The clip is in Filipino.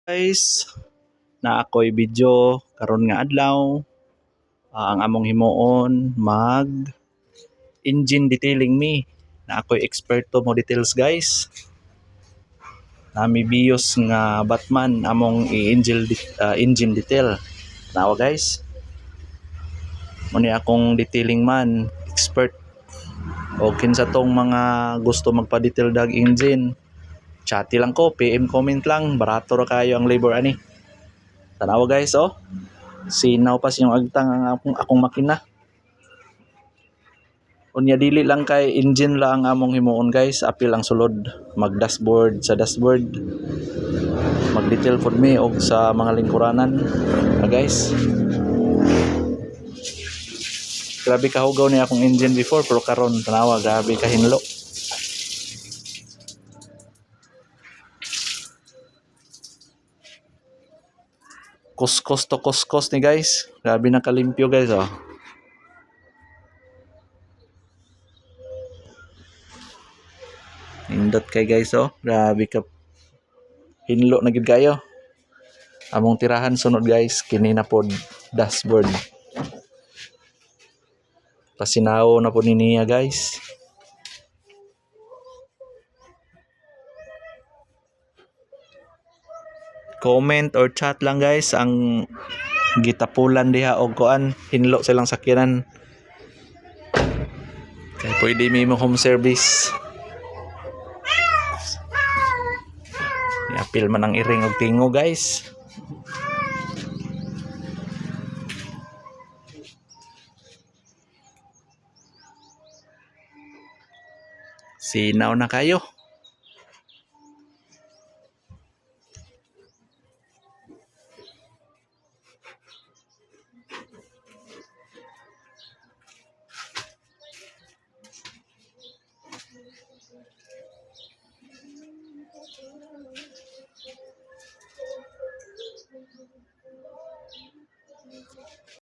Guys, na ako'y video karon nga adlaw, ang among himuon mag engine detailing me. Na ako'y eksperto mo details guys. Nami bios nga Batman among engine detail. Nawa guys. Muni akong detailing man, expert. O kinsa tong mga gusto magpa-detail dag engine. Chatty lang ko, PM comment lang, barato ra kayo ang labor ani. Tanawa guys, oh. Sinaw pa siyang agtang ang akong makina. Unya dili lang kay engine lang ang among himuon guys, apil ang sulod. Mag dashboard sa dashboard. Mag detail pod mi og sa mga lingkuranan. Guys. Grabe kahugaw ni akong engine before pero karon tanawa grabe ka hinlo. Kuskos to kuskos ni guys. Grabe na kalimpyo guys oh. Indot kay guys oh. Grabe ka hinlo na gid kayo. Among tirahan sunod guys, kini na pod dashboard. Pasinaw na po niya guys. Comment or chat lang guys ang gitapulan diha og kuan, hinlo silang sakyanan. Kaya pwede may mo home service. Apil man ang iring og tingo guys. Sinaw na kayo.